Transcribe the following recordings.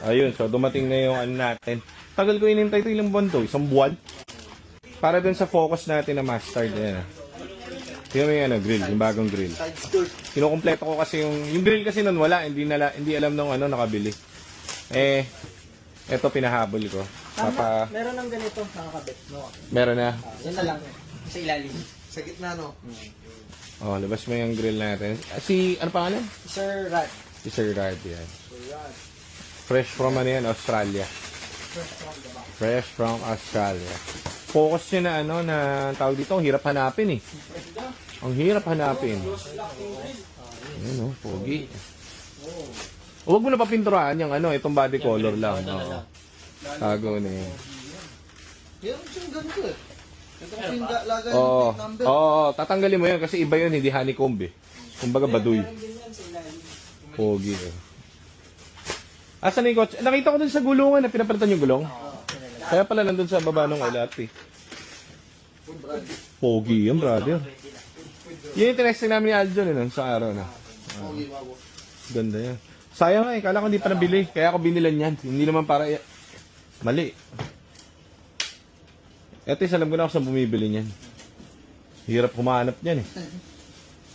Ayun, so dumating na yung ano natin. Tagal ko inintay ito, ilang buwan to? Isang buwan? Para dun sa focus natin na mustard. Ayan. Tingnan mo yung ano, grill, yung bagong grill. Kinukumpleto ko kasi yung grill kasi nun wala, hindi alam nung ano nakabili. Eto pinahabol ko. Meron ng ganito, nakakabit. No? Meron na. Yan na lang. Sa ilalim. Sa gitna, no? Oh, labas mo yung grill natin. Ano pangalan? Sir Rad. Si Sir Rad, yan. Fresh from ano yan, Australia. Fresh from Australia. Focus nyo na ano, na tawag dito, ang hirap hanapin eh. Ang hirap hanapin. Ayan o, pogi. Huwag mo na papinturahan yung ano, itong body color lang. Oo. Tago na yun. Meron siyang ganito eh. Ito kasi yung lagay Oo, ng number. oo, tatanggalin mo yun kasi iba yun, hindi honeycomb eh. Kumbaga baduy. Pogi eh. Asan na yung kotse? Nakita ko dun sa gulungan na pinapalitan yung gulong. Kaya pala nandun sa baba ng LRT. Pogi yan, brother. Yun yung tinesting namin ni Aljon eh, sa araw na. Ganda yan. Sayang nga eh, kala ko hindi pa nabili. Kaya ako binilan yan. Hindi naman para... Mali. Eto alam ko na ako saan bumibili niyan. Hirap humanap niyan eh.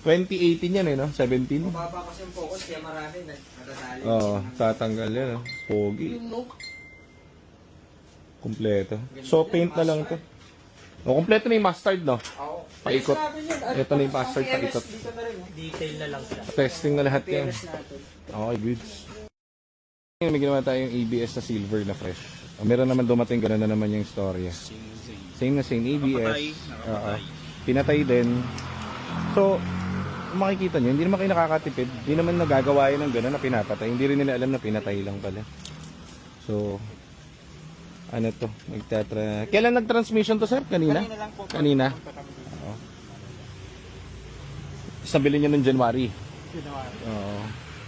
2018 yan eh, no? 17? Mababa kasi yung focus, kaya marami natatali. Oo, tatanggal yan, no? Pogi. Kompleto. So, paint na lang to. O, kompleto na yung mustard, no? Oo. Paikot. Ito na yung mustard, paikot. Dito na rin. Detail na lang siya. Testing na lahat yan. natin. Okay, goods. May ginawa tayong ABS na silver na fresh. O, meron naman dumating, gano'n na naman yung storya. Same na same, ABS. Pinatay din. So, makikita nyo, hindi naman kayo nakakatipid. Hindi naman nagagawa yun ng gano'n na pinapatay. Hindi rin nila alam na pinatay lang pala. So, ano to? Kailan nag-transmission to, sir? Kanina? Kanina lang po. Kanina? Oo. Isabili nyo nung January. Oo.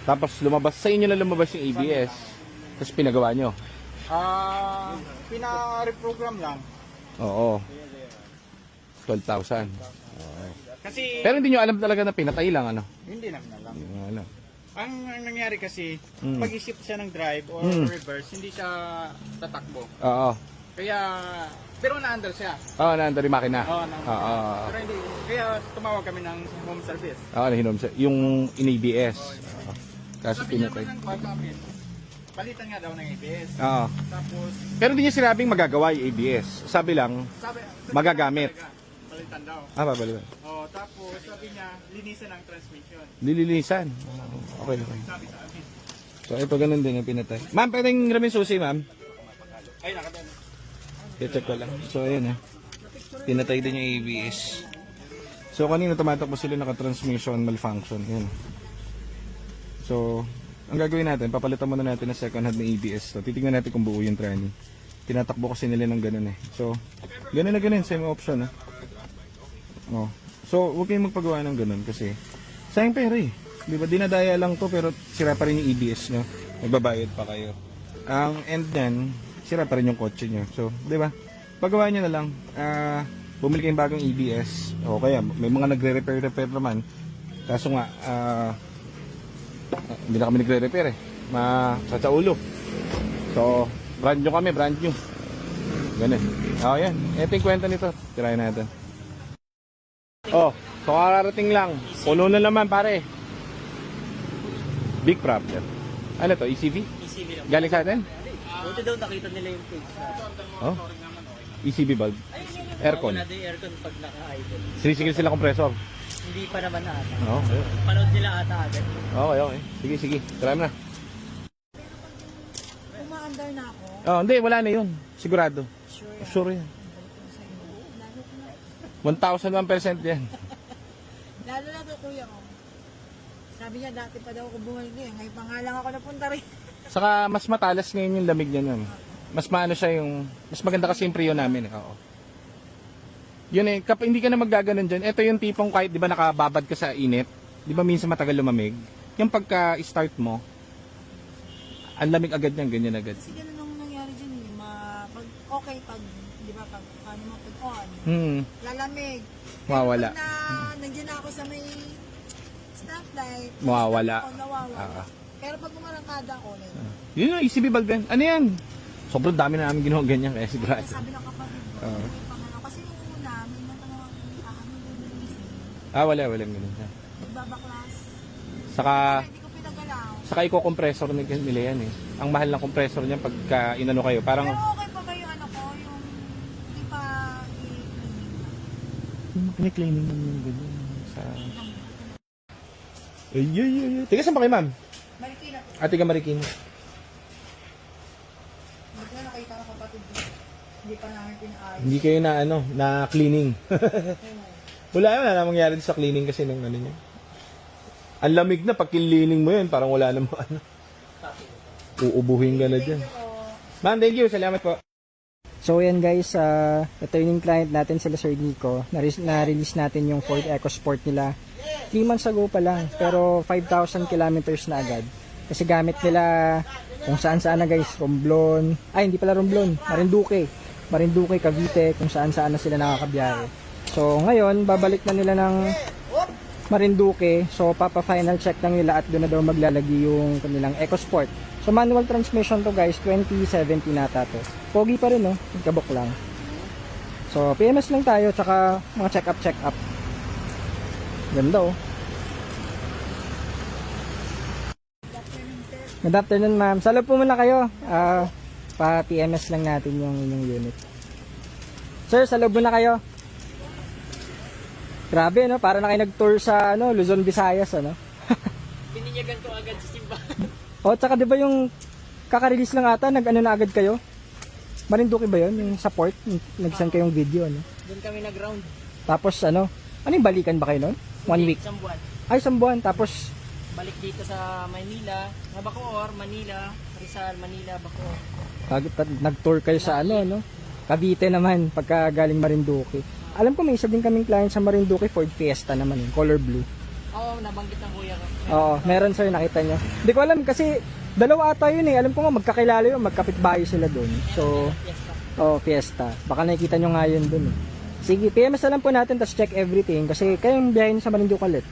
Tapos lumabas, sa inyo na lumabas yung ABS. Tapos pinagawa nyo. Pina-reprogram lang. Oo. 12,000. Kasi, Pero hindi nyo alam talaga na pinatay lang, ano? hindi naman alam. Ano? Ang nangyari kasi, Mm. pag-isip siya ng drive or reverse, hindi siya tatakbo. Oo. Kaya, pero na-under siya. Oo, nandun yung makina. Oo, na-under. Oo. Pero hindi, kaya tumawag kami ng home service. Oo, nahinom siya. Yung in-ABS. Oo. Kaso Sabi niya pinatay. naman ng pag-amin, palitan nga daw ng ABS. Oo. Tapos, Pero hindi niya sinabing magagawa yung ABS. Sabi lang, sabi magagamit. palitan daw. babaliwan. Oh, tapos sabi niya, linisan ang transmission. Lilinisan. Okay. Sabi sa amin. So, ito ganun din yung pinatay. Ma'am, pwedeng ramin susi, ma'am? Ay, nakadaan. I-check ko lang. So, ayan pinatay din yung ABS. So, kanina tumatakbo sila naka-transmission malfunction. Ayan. So, ang gagawin natin, papalitan muna natin ng second hand na ABS. So, titignan natin kung buo yung tranny. Tinatakbo kasi nila ng ganun eh. So, ganun na ganun, same option eh. Oh. So, huwag kayong magpagawa ng ganun kasi sayang pera eh. Di ba? Dinadaya lang to pero sira pa rin yung ABS nyo. Magbabayad pa kayo. And then, sira pa rin yung kotse nyo. So, di ba? Pagawa nyo na lang. Bumili kayong bagong ABS. O kaya, may mga nagre-repair naman. Kaso nga, hindi na kami nagre-repair eh. Sa ulo. So, brand new kami, brand new. Ganun. O, yan. Ito yung kwenta nito. Tirayan natin. Oh, so kararating lang. Puno na naman, pare. Big problem. Ano to, ECV? ECB lang. Galing sa atin? Buti daw nakita nila yung page na. Oh. ECV bulb. Aircon. Wala din aircon pag naka-idle. Sinisigil sila compressor. Hindi pa naman ata. Oh, okay. Panood nila ata agad. Okay. Sige. Try mo na. Umaandar na ako. Oh, hindi, wala na yun. Sigurado. Sure yan. 1,001% yan. Lalo na to kuya ko. Sabi niya dati pa daw ako bumalik eh. Ngayon pa nga lang ako napunta rin. Saka mas matalas ngayon yung lamig niya nun. Mas maano siya yung... Mas maganda kasi yung prio namin. Oo. Yun eh, kapag hindi ka na maggaganon dyan, ito yung tipong kahit di ba nakababad ka sa init, di ba minsan matagal lumamig, yung pagka-start mo, ang lamig agad niyan, ganyan agad. Kasi ganun ang nangyari dyan eh. Pag okay, pag, di ba, pag ano mo, pag on, lalamig. Mawawala. Pero pag nandiyan na ako sa may stoplight, Mawawala. nawawala. Pero pag umarangkada ako, Yun yung ECB valve yan. Ano yan? Sobrang dami na namin ginawa ganyan kaya sigurado. sabi ng kapatid ko, Oo. may pangalaw. Kasi yung una, may natanong ako, Wala ganun siya. magbabaklas. Saka, Hindi ko pinagalaw. saka i-compressor nila yan eh. Ang mahal ng compressor niyan pagka inano kayo. Parang, Pero okay pa ba yung ano ko, yung hindi pa i-cleaning? cleaning naman yung ganyan. Sa... Ay. Tiga saan pa kayo, ma'am? Marikina po. Tiga Marikina. Hindi ko na nakita ng kapatid ko. Hindi pa namin pinaayos. Hindi kayo na cleaning. wala na mangyari sa cleaning kasi nung ano niya. Ang lamig na pag cleaning mo yun, parang wala namang ano. Uubuhin ka na dyan. Ma'am, thank you. Salamat po. So yan guys, ito yung client natin sila Sir Nico. Na-release natin yung Ford EcoSport nila 3 months ago pa lang, pero 5,000 kilometers na agad. Kasi gamit nila kung saan-saan na guys, Romblon, hindi pala Romblon, Marinduque, Cavite, kung saan-saan na sila nakakabiyahe. So ngayon, babalik na nila ng Marinduque, so papa-final check lang nila at doon na daw maglalagi yung kanilang EcoSport. So manual transmission to guys, 2017 nata to. Pogi pa rin nagkabok lang. So PMS lang tayo, tsaka mga check up. Ganda Good afternoon ma'am. Salub po muna kayo. Pa-PMS lang natin yung inyong unit. Sir, salub muna kayo. Grabe para na kayo nag-tour sa Luzon, Visayas Pininyagan ko agad sa simbahan. Tsaka 'di ba yung kaka-release lang ata, nag-ano na agad kayo? Marinduque ba 'yon? Yung support, nag-send kayong video Doon kami nag-round. Tapos ano yung balikan ba kayo noon? 1 week. Isang buwan. Isang buwan. Tapos Balik dito sa Manila, Bacoor, Manila, Rizal, Manila, Bacoor. nag-tour kayo sa Cavite naman pagka galing Marinduque. Alam ko may isa din kaming client sa Marinduque, Ford Fiesta naman color blue. Oo, nabanggit ng kuya ko. Oo, meron sir, nakita nyo. Hindi ko alam kasi dalawa ata yun Alam ko nga magkakilala yun, magkapitbahay sila dun. So, Fiesta. Baka nakikita nyo nga yun dun Sige, PMS na lang po natin, tapos check everything. Kasi kayong biyahe sa Marinduque ulit.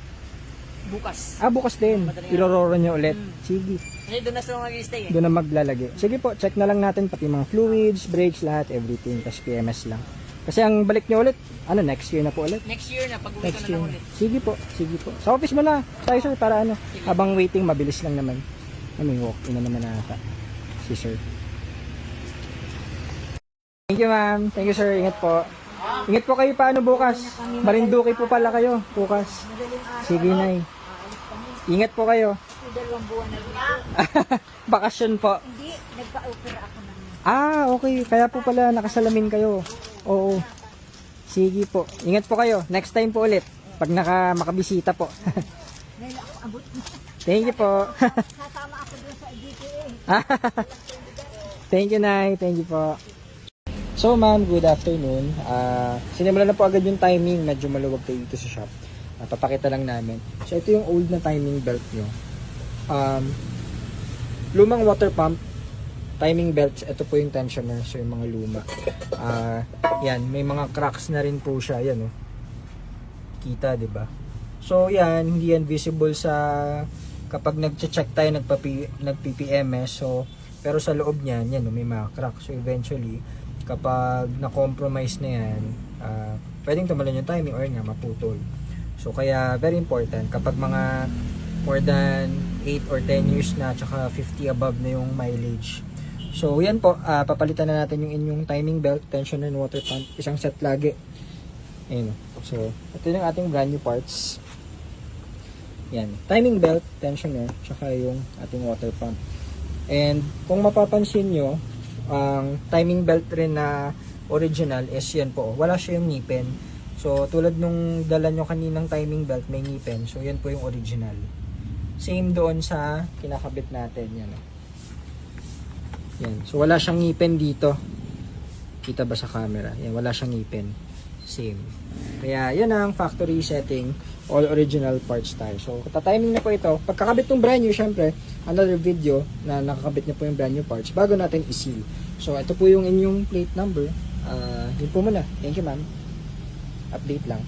Bukas. Bukas din. Irororo nyo ulit. Sige. Kasi doon na sila mag-stay Doon na maglalagay. Sige po, check na lang natin pati mga fluids, brakes, lahat, everything. Tapos PMS lang. Kasi ang balik nyo ulit, next year na po ulit. Next year na, pag-uwi Next ka na year. lang ulit. Sige po. Sa office mo na, tayo sir, para habang waiting, mabilis lang naman. May walk-in na naman ata. Si sir. Thank you ma'am. Thank you sir. Ingat po. Ingat po kayo paano bukas. Marinduque po pala kayo bukas. Sige nay. Ingat po kayo. Dalawang buwan na rin. Bakasyon po. Hindi, nagpa-opera ako ng Okay. Kaya po pala nakasalamin kayo. Oo. Sige po. Ingat po kayo. Next time po ulit. Pag makabisita po. Ngayon ako abot. Thank you po. Sasama ako doon sa GTA. Thank you, Nay. Thank you po. So, ma'am, good afternoon. Sinimulan na po agad yung timing. Medyo maluwag tayo dito sa shop. Papakita lang namin. So, ito yung old na timing belt nyo. Lumang water pump, timing belts. Ito po yung tensioner. So, yung mga luma. Yan, may mga cracks na rin po siya. Yan, kita, di ba? So, yan, hindi yan visible sa kapag nag-check tayo, nag-PPMS. So, pero sa loob niyan, yan, may mga crack. So, eventually, kapag na-compromise na yan, pwedeng tumalon yung timing or nga maputol. So, kaya very important kapag mga more than 8 or 10 years na tsaka 50 above na yung mileage. So, yan po, papalitan na natin yung inyong timing belt, tensioner, and water pump. Isang set lagi. Ayan. So, ito yung ating brand new parts. Yan. Timing belt, tensioner, tsaka yung ating water pump. And, kung mapapansin nyo, ang timing belt rin na original is yan po. Wala siya yung ngipin. So, tulad nung dala nyo kaninang timing belt, may ngipin. So, yan po yung original. Same doon sa kinakabit natin. Yan. Yan. So, wala siyang ngipin dito. Kita ba sa camera? Yan, wala siyang ngipin. Same. Kaya, yan ang factory setting. All original parts tayo. So, tatiming na po ito. Pagkakabit ng brand new, syempre, another video na nakakabit na po yung brand new parts bago natin i-seal. So, ito po yung inyong plate number. Yun po muna. Thank you, ma'am. Update lang.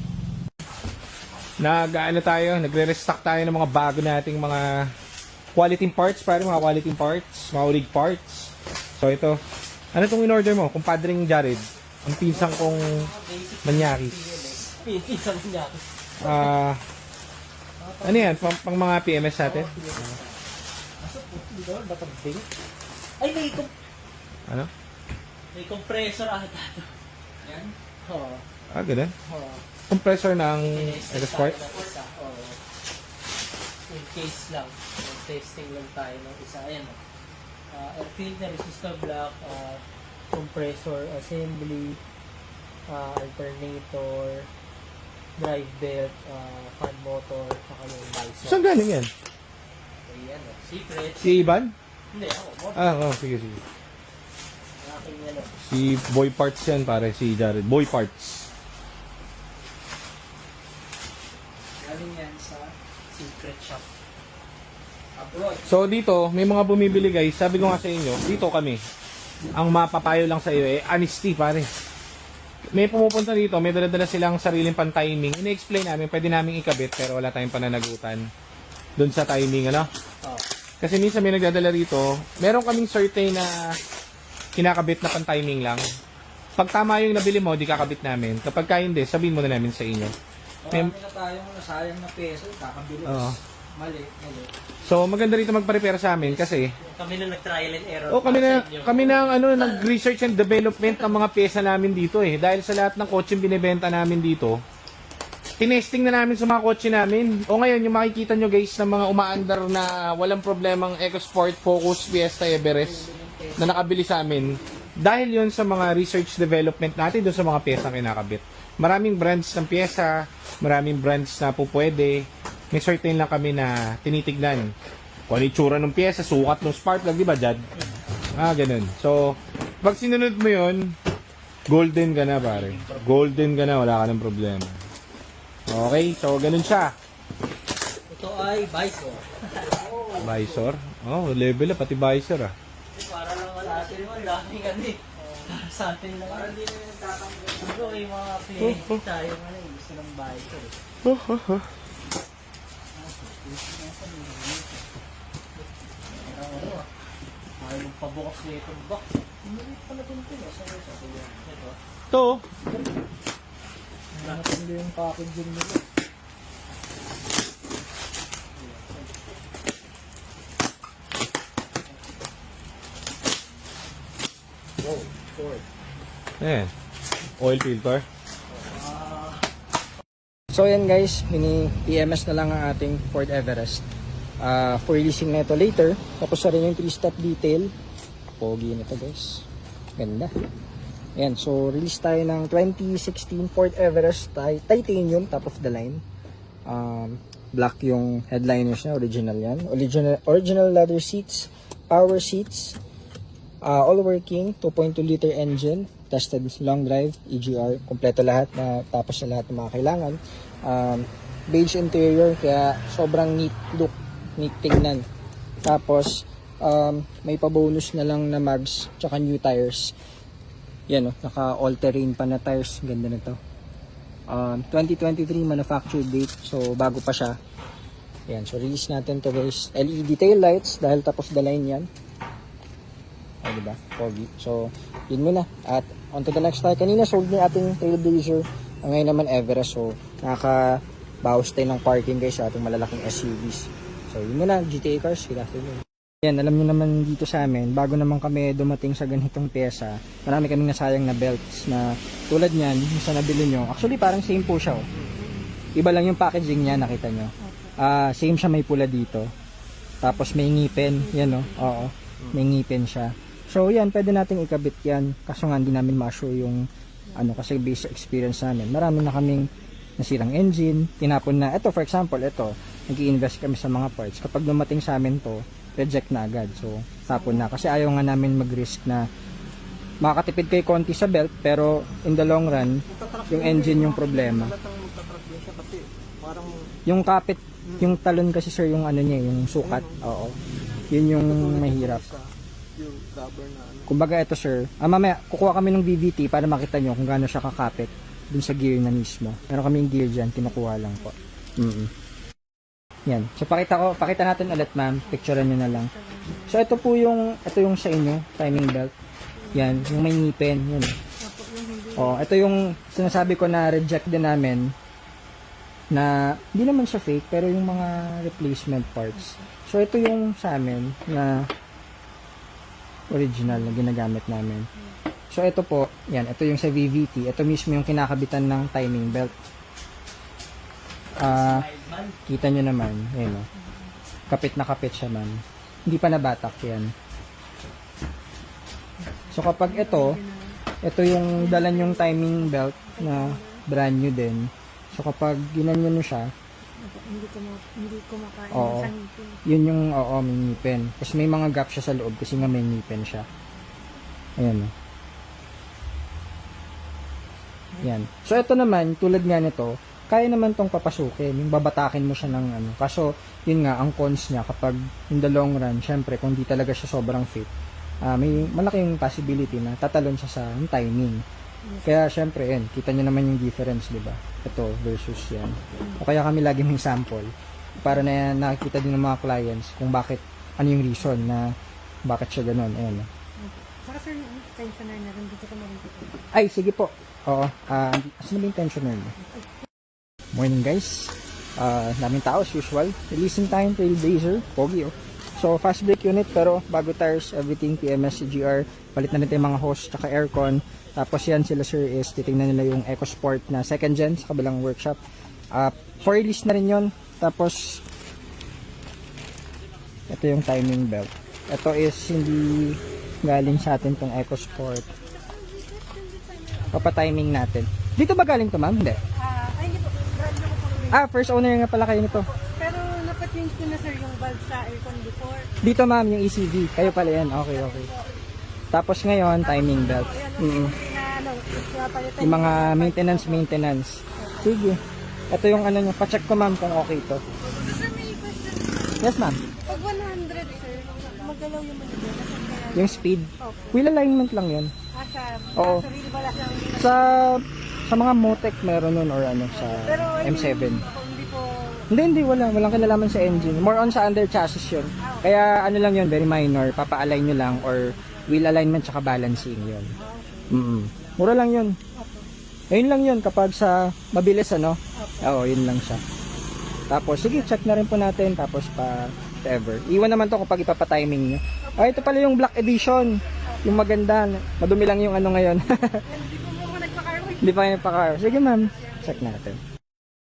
Nag-restock tayo ng mga bago nating mga quality parts, pare, mga quality parts, mga ulig parts. So ito, ano itong in-order mo? Kumpadring Jared, ang pinsang kong manyakis. Pinisa mo niya. Ano yan? Pang mga PMS natin? Dito, batang bing. Ay, Ano? may compressor ata to. Yan? Oo. Ganun. Oo. Compressor ng EcoSport. Oo. In case lang. Testing lang tayo ng isa. Ayan o. Air filter, resistor block, compressor, assembly, alternator, drive belt, fan motor, saka yung visor. Saan galing yan? Ayan o. Secret. Si Ivan? Hindi, ako. Sige, sige. Aking ano. Si Boy Parts yan, pare. Si Jared. Boy Parts. Galing yan sa secret shop. Abroad. So dito, may mga bumibili guys. Sabi ko nga sa inyo, dito kami. Ang mapapayo lang sa iyo honesty, pare. May pumupunta dito, may dala-dala silang sariling pan-timing. Ini-explain namin, pwede namin ikabit pero wala tayong pananagutan doon sa timing, ano? Oh. Kasi minsan may nagdadala rito, meron kaming certain na kinakabit na pan-timing lang. Pag tama yung nabili mo, di kakabit namin. Kapag hindi, sabihin mo na namin sa inyo. Marami na tayong nasayang na peso, kakabilis. Oo. Mali. So maganda rito magpa-repair sa amin kasi Kami na nag-trial and error. kami na ang nag-research and development ng mga pyesa namin dito eh. Dahil sa lahat ng kotse binebenta namin dito, tinesting na namin sa mga kotse namin. O ngayon, yung makikita nyo guys ng mga umaandar na walang problemang EcoSport, Focus, Fiesta, Everest na nakabili sa amin. Dahil yon sa mga research development natin doon sa mga pyesa kinakabit. Maraming brands ng pyesa, maraming brands na po pwede. May certain lang kami na tinitignan. Kung ano yung tsura ng pyesa, sukat ng spark plug, di ba, Jad? Ganun. So, pag sinunod mo yun, golden ka na, pare. Golden ka na, wala ka ng problema. Okay, so ganun siya. Ito ay visor. Visor? Level pati visor Para lang wala atin mo, daming ano eh. Sa atin lang. Para hindi na nagtatanggol. Ito yung mga pinahit tayo gusto ng visor. Ayaw pabukas na itong box. Hindi pala ito. Ito. Ito, Nakatindi yung packaging nila. ayan. Oil filter. So yan guys, mini-PMS na lang ang ating Ford Everest. For releasing na ito later. Tapos na rin yung 3-step detail. Pogi na ito guys. Ganda. Ayan, so release tayo ng 2016 Ford Everest Titanium, top of the line. Black yung headliners niya, original yan. Original leather seats, power seats, all working, 2.2 liter engine, tested long drive, EGR, kompleto lahat, na tapos na lahat ng mga kailangan. Beige interior, kaya sobrang neat look, neat tingnan. Tapos, may pa-bonus na lang na mags, tsaka new tires. Yan naka all-terrain pa na tires, ganda na to. 2023 manufactured date, so bago pa siya. Yan, so release natin to guys. LED tail lights, dahil top of the line yan. Diba? Pogi. So, yun muna. At on to the next tayo. Kanina sold niya ating Trailblazer. Ngayon naman Everest. So, nakakabawas tayo ng parking guys sa ating malalaking SUVs. So, yun muna. GTA cars. Good afternoon. Yan, alam niyo naman dito sa amin, bago naman kami dumating sa ganitong pyesa, marami kaming nasayang na belts na tulad niyan, yung sa nabili nyo. Actually, parang same po siya. Iba lang yung packaging niya, nakita nyo. Same siya, may pula dito. Tapos may ngipin. Yan oo. May ngipin siya. So yan, pwede nating ikabit yan. Kaso nga hindi namin ma-sure yung kasi based sa experience namin. Marami na kaming nasirang engine, tinapon na. Ito for example, nag-i-invest kami sa mga parts. Kapag dumating sa amin to, reject na agad. So tapon na. Kasi ayaw nga namin mag-risk na makakatipid kay konti sa belt, pero in the long run, yung engine yung problema. Yung kapit, yung talon kasi sir, yung niya, yung sukat. Oo. Yun yung mahirap. Yung rubber na Kumbaga ito sir, mamaya kukuha kami ng VVT para makita nyo kung gaano siya kakapit dun sa gear na mismo. Meron kaming gear dyan, kinukuha lang po. Yan. So pakita natin ulit ma'am, picturean nyo na lang. So ito yung sa inyo, timing belt. Yan, yung may ngipin, yan. Oh, ito yung sinasabi ko na reject din namin na hindi naman siya fake pero yung mga replacement parts. So ito yung sa amin na original na ginagamit namin. So ito po, yan, ito yung sa VVT. Ito mismo yung kinakabitan ng timing belt. Kita nyo naman, ayun o. Kapit na kapit siya man. Hindi pa nabatak yan. So kapag ito yung dalan yung timing belt na brand new din. So kapag ginanyan nyo siya, Hindi ko makain Oo. sa ngipin. yun yung may ngipin. Kasi may mga gap siya sa loob kasi nga may ngipin siya. Ayan o. Yan. So ito naman, tulad nga nito, kaya naman tong papasukin, yung babatakin mo siya ng ano. Kaso, yun nga, ang cons niya kapag in the long run, syempre, kung di talaga siya sobrang fit, may malaking possibility na tatalon siya sa timing. Kaya syempre, yan, kita nyo naman yung difference, di ba? Ito versus yan. O kaya kami lagi may sample para na nakikita din ng mga clients kung bakit, ano yung reason na bakit siya ganun. Ayan. Saka sir, yung tensioner na rin, dito ko makikita. Ay, sige po. Oo. Asan na ba yung tensioner mo? Morning guys. Daming tao as usual. Releasing time, Trailblazer. Pogi oh. So, fast brake unit pero bago tires, everything PMS, CGR. Palit na rin yung mga hose tsaka aircon. Tapos yan sila sir is titingnan nila yung EcoSport na second gen sa kabilang workshop. For release na rin yun. Tapos, ito yung timing belt. Ito is hindi galing sa atin tong EcoSport. Papatiming natin. Dito ba galing to ma'am? Hindi. Ay, hindi po. Brand na ko po rin. First owner nga pala kayo nito. Pero napachange ko na sir yung valve sa aircon before. Dito ma'am, yung ECV. Kayo pala yan. Okay. Tapos ngayon, timing belt. Na ano, palitan. Yung mga maintenance. Sige. Ito yung ano nyo. Pa-check ko ma'am kung okay to. Sir, may question. Yes ma'am. Pag 100 sir, magalaw yung manibela. Yung speed. Wheel alignment lang yun. Oo. Sa real wala siyang Sa mga Motec meron nun or ano sa Pero M7. Hindi po. Hindi, walang kinalaman sa engine. More on sa under chassis yun. Kaya ano lang yun, very minor. Papa-align nyo lang or wheel alignment tsaka balancing yun. Mura lang yun. Ayun lang yun kapag sa mabilis ano. Oo, yun lang siya. Tapos sige, check na rin po natin. Tapos pa whatever. Iwan naman to kapag ipapatiming nyo. Ito pala yung black edition. Yung maganda. Madumi lang yung ano ngayon. Hindi po mo nagpa-car wash. Hindi pa kayo nagpa-car. Sige ma'am, check natin.